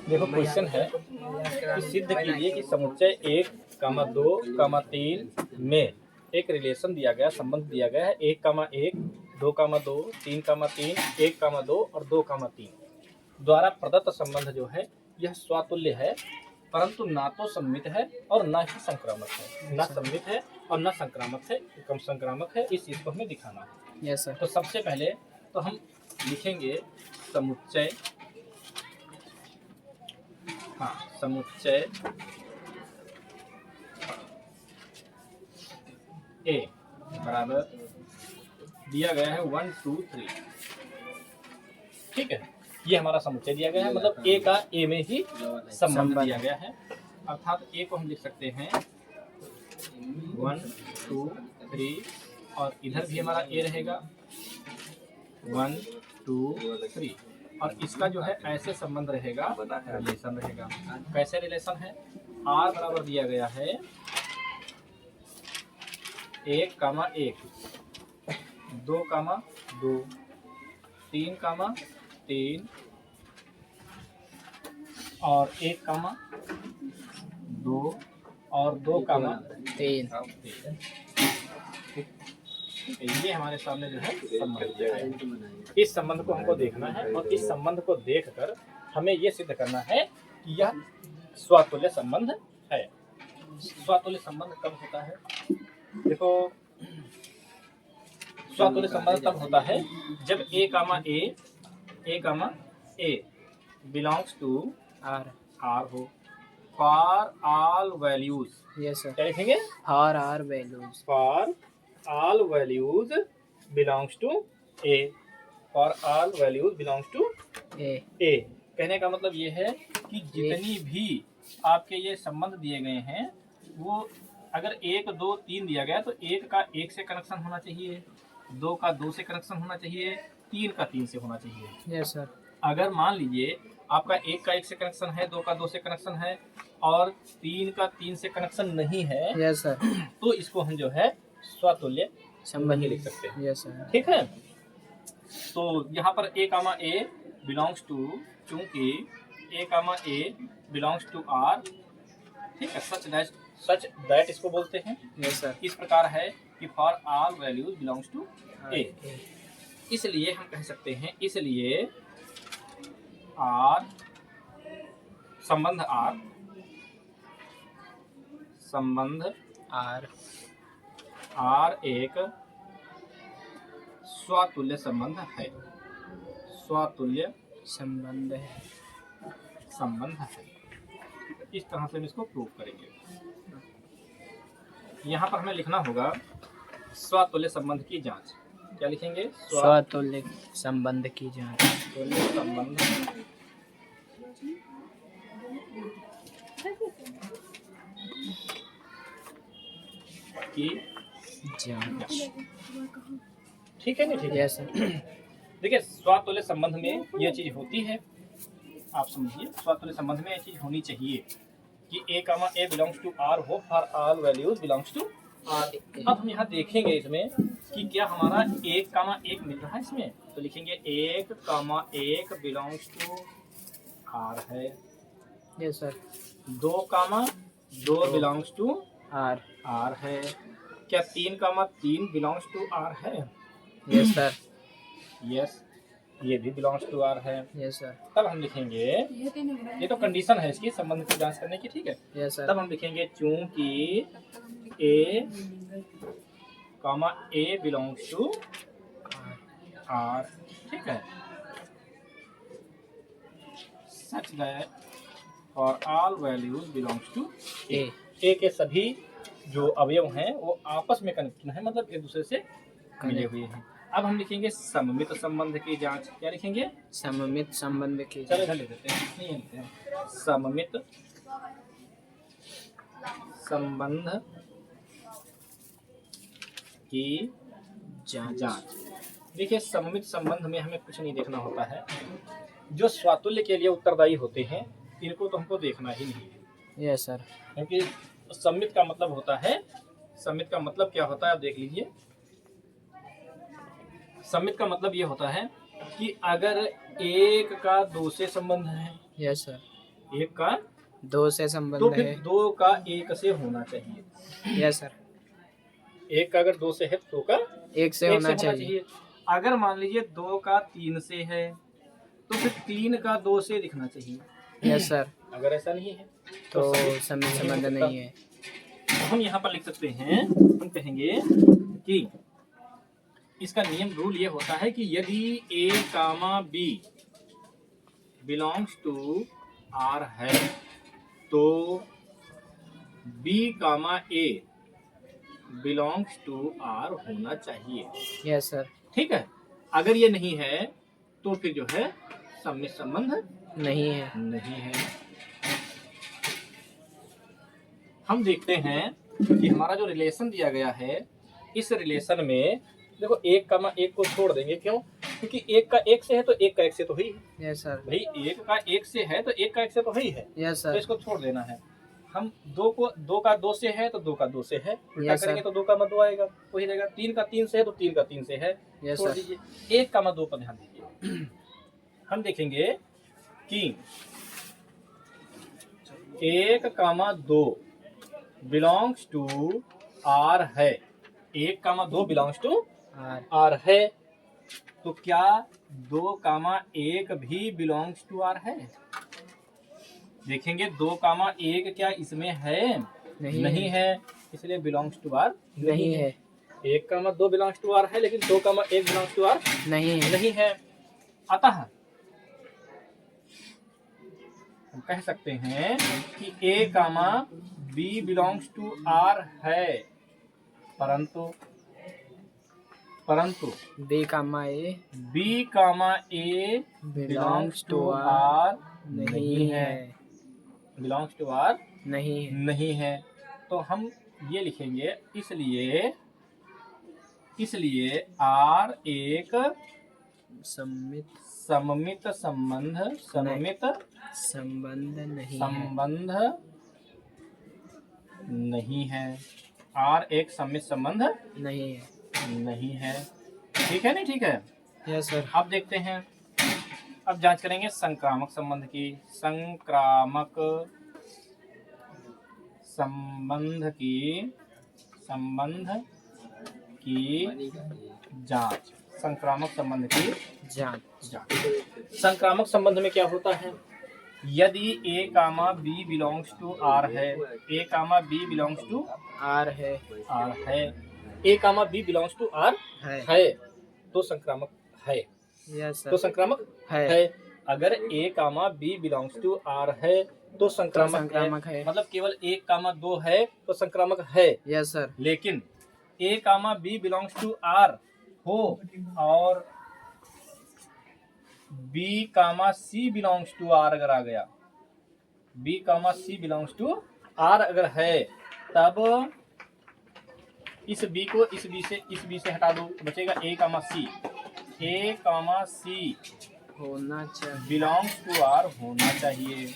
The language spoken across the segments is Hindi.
देखो क्वेश्चन है कि सिद्ध कीजिए कि समुच्चय 1, 2, 3 में एक रिलेशन दिया गया, संबंध दिया गया है 1, 1, 2, 2, 3, 3, 1, 2 और 2, 3 द्वारा प्रदत्त संबंध जो है यह स्वतुल्य है, परंतु ना तो सम्मित है और ना ही संक्रामक है। ना सम्मित है और ना संक्रामक है, कम संक्रामक है, इस चीज को हमें दिखाना है। Yes sir. तो सबसे पहले तो हम लिखेंगे समुच्चय, हाँ समुच्चय ए बराबर दिया गया है 1, 2, 3। ठीक है, ये हमारा समुच्चय दिया गया है, मतलब ए का ए में ही संबंध दिया गया है। अर्थात ए को हम लिख सकते हैं 1, 2, 3 और इधर भी हमारा ए रहेगा 1, 2, 3 और इसका जो है ऐसे संबंध रहेगा, रिलेशन रहेगा। कैसे रिलेशन है? आर बराबर दिया गया है 1, 1, 2, 2, 3, 3 और 1, 2 और 2, 3। ये हमारे सामने जो है संबंध है। इस संबंध को हमको देखना है और इस संबंध को देखकर हमें ये सिद्ध करना है कि यह स्वतुल्य संबंध है। स्वतुल्य संबंध कब होता है? देखो, स्वतुल्य संबंध तब होता है जब ए बिलोंग्स टू आर हो for all values. Yes sir. क्या लिखेंगे? For R values. For all values belongs to A. For all values belongs to A. कहने का मतलब ये है कि जितनी भी आपके ये संबंध दिए गए हैं वो अगर 1, 2, 3 दिया गया तो 1 का 1 से कनेक्शन होना चाहिए, 2 का 2 से कनेक्शन होना चाहिए, 3 का 3 से होना चाहिए। Yes sir. अगर मान लीजिए आपका 1 का 1 से कनेक्शन है, 2 का 2 से कनेक्शन है और 3 का 3 से कनेक्शन नहीं है, यस सर, तो इसको हम जो है स्वतुल्य संबंध लिख सकते हैं। Yes sir. ठीक है, तो यहाँ पर ए बिलोंग्स टू, चूंकि ए बिलोंग्स टू आर, ठीक है, सच दैट इसको बोलते हैं। Yes sir. इस प्रकार है कि for all values belongs to A, इसलिए हम कह सकते हैं, इसलिए आर संबंध आर एक स्वतुल्य संबंध है। स्वतुल्य संबंध है। इस तरह से हम इसको प्रूव करेंगे। यहाँ पर हमें लिखना होगा स्वतुल्य संबंध की जांच। क्या लिखेंगे? स्वतुल्य संबंध की जांच। स्वतुल्य संबंध की जांच। ठीक है, नहीं ठीक है? Yes sir. देखिए, स्वतुल्य संबंध में ये चीज होती है, आप समझिए, स्वतुल्य संबंध में ये चीज होनी चाहिए कि ए बिलोंग्स टू आर हो for all values belongs to R. अब हम यहाँ देखेंगे इसमें कि क्या हमारा 1, 1 मिल रहा है इसमें, तो लिखेंगे 1, 1 बिलोंग्स टू आर है। Yes sir. 2, 2 belongs to R है। क्या 3, 3 बिलोंग्स टू आर है? Yes sir. यस, ये भी बिलोंग्स टू आर है। Yes sir. तब हम लिखेंगे, ये तो कंडीशन है इसकी संबंध की जांच करने की, ठीक है? Yes sir. तब हम लिखेंगे चूंकि ए बिलोंग्स टू आर, ठीक है, such that for all values belongs to A के सभी जो अवयव हैं वो आपस में कनेक्टेड हैं, मतलब एक दूसरे से मिले हुए हैं। अब हम लिखेंगे सममित संबंध की जांच। क्या लिखेंगे? सममित संबंध की। चलो इधर लिख देते हैं, नहीं लिखते हैं। सममित संबंध की जांच। देखिए, सममित संबंध में हमें कुछ नहीं देखना होता है, जो स्वतुल्य के लिए उत्तरदायी होते हैं इनको तो हमको देखना ही नहीं है। Yes sir. क्योंकि सममित का मतलब होता है, सममित का मतलब क्या होता है आप देख लीजिए। सममित का मतलब ये होता है कि अगर 1 का 2 से संबंध है, यस सर, एक का दो से तो संबंध फिर है। दो का एक से होना चाहिए। Yes sir. एक का अगर दो से है तो दो का एक से एक होना से होना चाहिए। चाहिए। अगर मान लीजिए दो का तीन से है तो फिर तीन का दो से दिखना चाहिए। Yes sir. अगर ऐसा नहीं है तो सही समय नहीं हो संबंध सकता। नहीं है। तो हम यहाँ पर लिख सकते हैं, हम कहेंगे कि इसका नियम रूल ये होता है कि यदि A comma B belongs to R है तो B comma A belongs to R होना चाहिए। Yes sir. ठीक है, अगर ये नहीं है तो फिर जो है सम्मिश्र संबंध नहीं है। नहीं है। हम देखते हैं कि हमारा जो रिलेशन दिया गया है, इस रिलेशन में देखो एक कामा एक को छोड़ देंगे, क्यों? क्योंकि एक का एक से है तो एक का एक से तो है ही है। Yes sir. भाई एक का एक से है तो एक का एक से तो है ही है। यस तो सर। इसको छोड़ देना है। हम दो का दो से है तो दो का दो से है, उल्टा Yes, sir. करेंगे तो दो का दो आएगा, वही रहेगा। तीन का तीन से है तो तीन का तीन से है, Yes, छोड़ sir. दीजिए। एक कामा दो पर ध्यान दीजिए। हम देखेंगे कि एक कामा दो बिलोंग्स टू आर है। एक कामा दो बिलोंग्स टू आर। आर है, तो क्या दो कामा एक भी बिलोंग्स टू आर है? देखेंगे दो कामा एक क्या इसमें है? नहीं है, इसलिए बिलोंग्स टू आर नहीं है। एक कामा दो बिलोंग्स टू आर है, लेकिन दो कामा एक बिलोंग्स टू आर नहीं है। नहीं है। अतः हम कह सकते हैं कि A comma B belongs to R है, परंतु B comma A B comma A belongs to R नहीं है। बिलोंग्स टू आर नहीं है। नहीं है। तो हम ये लिखेंगे, इसलिए आर एक सम्मित सममित संबंध नहीं है। आर एक सममित संबंध नहीं है। ठीक है, नहीं ठीक है? Yes sir. अब देखते हैं, अब जांच करेंगे संक्रामक संबंध की। संक्रामक संबंध की जांच। संक्रामक संबंध की जांच। संक्रामक संबंध में क्या होता है? यदि A comma B belongs to R है, A comma B belongs to R है। A comma B belongs to R है तो संक्रामक है। Yes sir. तो संक्रामक है। अगर ए comma B belongs to R है तो संक्रामक है। मतलब केवल एक कामा दो है तो संक्रामक है। Yes sir. लेकिन A comma B belongs to R हो और B comma C belongs to R अगर आ गया, B comma C belongs to R अगर है, तब इस बी को इस बी से हटा दो, बचेगा ए कामा सी। ए कामा सी होना चाहिए, बिलोंग्स टू आर होना चाहिए।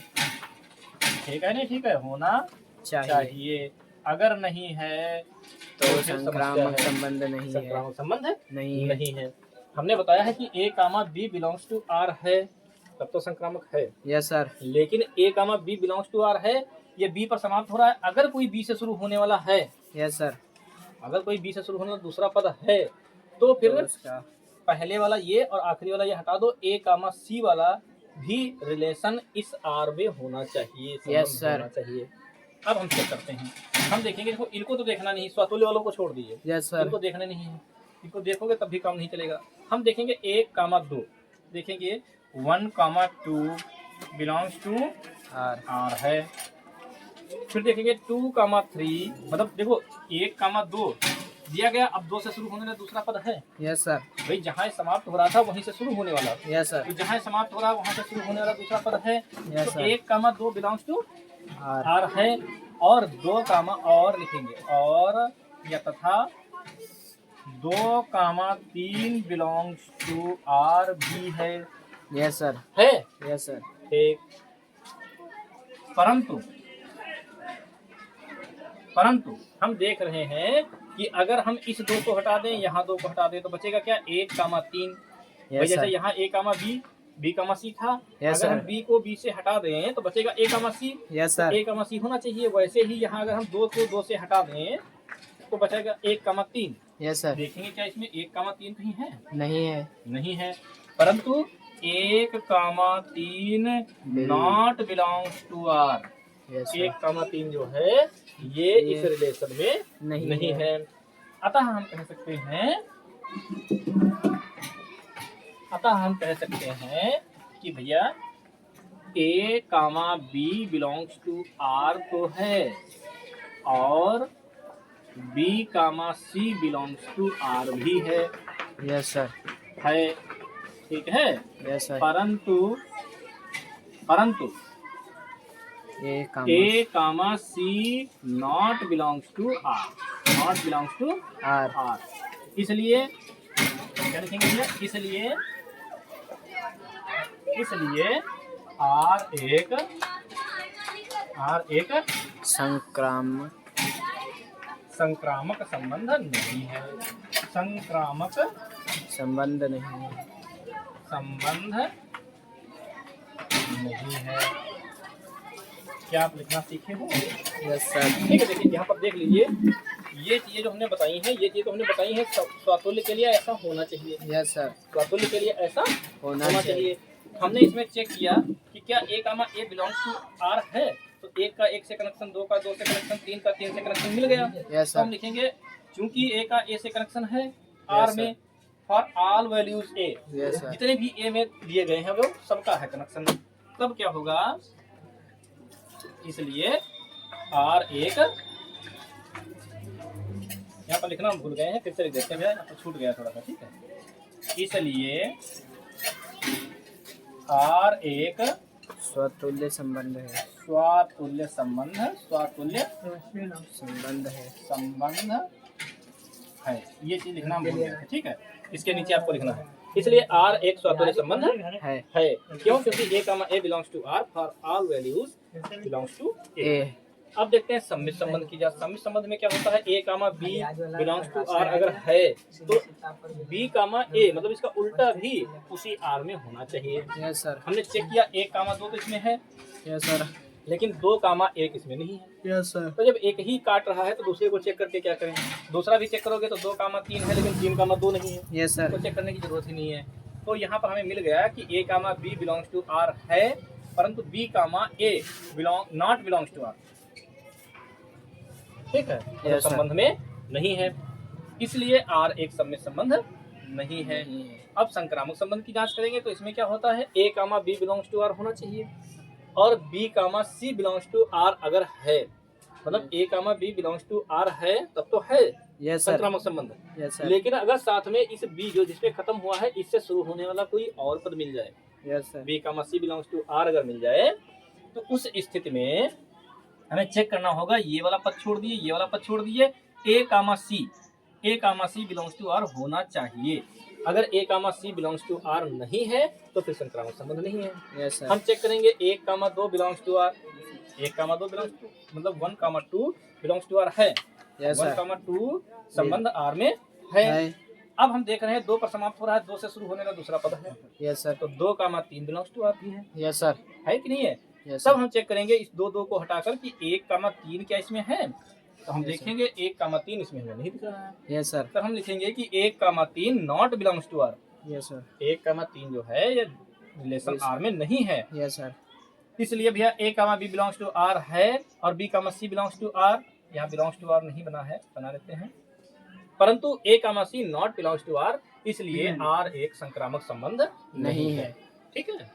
ठीक है, नहीं ठीक है? होना चाहिए। अगर नहीं है तो संक्रामक संबंध नहीं है। संक्रामक संबंध नहीं है। हमने बताया है कि A comma B belongs to R है, तब तो संक्रामक है। Yes sir. लेकिन A comma B belongs to R है, ये बी पर समाप्त हो रहा है। अगर कोई बी से शुरू होने वाला है, यस सर, अगर कोई बी से शुरू होने वाला दूसरा पद है, तो फिर उसका पहले वाला ये और आखिरी वाला ये हटा दो। ए कामा सी वाला भी रिलेशन इस आर में होना चाहिए। Yes sir. होना चाहिए। अब हम चेक करते हैं, हम देखेंगे। देखो इनको तो देखना नहीं, स्वतुल्य वालों को छोड़ दीजिए। Yes sir. इनको देखना नहीं है, इनको देखोगे तब भी काम नहीं चलेगा। हम देखेंगे एक कामा दो, देखेंगे 1, 2 बिलोंग्स टू आर है। फिर देखेंगे 2, 3, मतलब देखो 1, 2 दिया गया, अब 2 से शुरू होने वाला दूसरा पद है। Yes sir. भाई जहाँ समाप्त हो रहा था वहीं से शुरू होने वाला। Yes sir. तो जहाँ समाप्त हो रहा है वहाँ से शुरू होने वाला दूसरा पद है। यस तो सर। 1, 2 बिलोंग्स टू आर है, और 2, और लिखेंगे और या तथा 2, 3 बिलोंग्स टू आर भी है। Yes sir. है। Yes sir. ठीक। परंतु हम देख रहे हैं कि अगर हम इस 2 को हटा दें, यहाँ 2 को हटा दें, तो बचेगा क्या? 1, 3। भाई जैसे यहाँ A, B बी कामा सी था। Yes, अगर हम sir. बी को बी से हटा दें तो बचेगा ए कामा सी। Yes sir. ए कामा सी होना चाहिए। वैसे ही यहाँ अगर हम 2 को 2 से हटा दें तो बचेगा 1 कामा 3। Yes sir. देखेंगे क्या इसमें 1 कामा 3 कहीं है? नहीं है। नहीं है। परंतु 1 comma 3 not belongs to R. Yes 1 comma 3 जो है ये इस रिलेशन में नहीं है। अतः हम कह सकते हैं कि भैया A comma B belongs to R तो है और B comma C belongs to R भी है। Yes sir. है, ठीक है। Yes sir. परंतु A comma C not belongs to R. Not belongs to R. इसलिए क्या लिखेंगे भैया? इसलिए आर एक संक्रामक संबंध नहीं है। संक्रामक संबंध नहीं है। संबंध नहीं है। क्या आप लिखना सीखे हो? Yes sir. ठीक है। देखिए यहाँ पर देख लीजिए, ये चीजें जो हमने बताई हैं स्वातुल्य के लिए ऐसा होना चाहिए। Yes sir. स्वातुल्य के लिए ऐसा होना चाहिए। हमने इसमें चेक किया कि क्या ए comma A belongs to R है, तो 1 का 1 से कनेक्शन, 2 का 2 से कनेक्शन, 3 का 3 से कनेक्शन मिल गया। यस तो हम सर। लिखेंगे चूंकि ए का ए से कनेक्शन है आर में, for all values A, yes sir. जितने भी ए में दिए गए हैं वो सबका है कनेक्शन। तब क्या होगा? इसलिए आर एक, यहाँ पर लिखना हम भूल गए हैं, फिर से लिख देते हैं, यहाँ पर छूट गया थोड़ा सा, ठीक है। इसलिए आर एक स्वतुल्य संबंध है। स्वातुल्य संबंध है। ये चीज लिखना हम भूल गए थे, ठीक है। इसके नीचे आपको लिखना है। इसलिए आर एक स्वातुल्य संबंध है। क्यों? क्योंकि A comma A belongs to R for all values belongs to A. अब देखते हैं सम्मिश्र संबंध की जांच। सम्मिश्र संबंध में क्या होता है? A comma B belongs to R अगर है तो बी कामा ए मतलब इसका उल्टा भी उसी आर में होना चाहिए। Yes sir. हमने चेक किया 1 कामा 2 तो इसमें है। Yes sir. लेकिन 2 कामा 1 इसमें नहीं है। Yes sir. तो जब एक ही काट रहा है तो दूसरे को चेक करके क्या करें? दूसरा भी चेक करोगे तो 2 कामा 3 है लेकिन 3 कामा 2 नहीं है। Yes sir. तो चेक करने की जरूरत ही नहीं है। तो यहाँ पर हमें मिल गया कि A comma B belongs to R है, परंतु B comma A not belongs to R, ठीक है। तो संबंध में नहीं है, इसलिए आर एक सम्मिश्र संबंध नहीं है। अब संक्रामक संबंध की जांच करेंगे तो इसमें क्या होता है? A comma B belongs to R होना चाहिए और B comma C belongs to R अगर है, मतलब A comma B belongs to R है तब तो है संक्रामक संबंध। Yes sir. लेकिन अगर साथ में इस बी जो जिसपे खत्म हुआ है इससे शुरू होने वाला कोई और पद मिल जाए, yes sir. B comma C belongs to R अगर मिल जाए तो उस स्थिति में हमें चेक करना होगा, ये वाला पद छोड़ दिए, ये वाला पद छोड़ दिए, ए comma C belongs to R होना चाहिए। अगर ए comma C belongs to R नहीं है तो फिर संक्रामक संबंध नहीं है। Yes sir. हम चेक करेंगे 1 comma 2 belongs to R, 1 comma 2 belongs to मतलब 1 कामा 2 बिलोंग्स टू आर है। 1 कामा 2 संबंध आर में है। अब हम देख रहे हैं 2 पर समाप्त हो रहा है, 2 से शुरू होने वाला दूसरा पद है। Yes sir. तो 2 कामा 3 बिलोंग्स टू आर भी है। Yes sir. है कि नहीं है? तब हम चेक करेंगे इस 2 को हटाकर कि 1 कामा 3 क्या इसमें है, तो हम देखेंगे 1 कामा 3 इसमें हमें नहीं दिख रहा है। Yes sir. तो हम लिखेंगे कि 1 comma 3 not belongs to R. Yes sir. 1 comma 3 जो है ये रिलेशन आर में नहीं है। Yes sir. इसलिए भैया A comma B belongs to R है और B comma C belongs to R, यहाँ बिलोंग्स टू आर नहीं बना है, बना लेते हैं, परंतु A comma C not belongs to R, इसलिए आर एक संक्रामक संबंध नहीं है। ठीक है।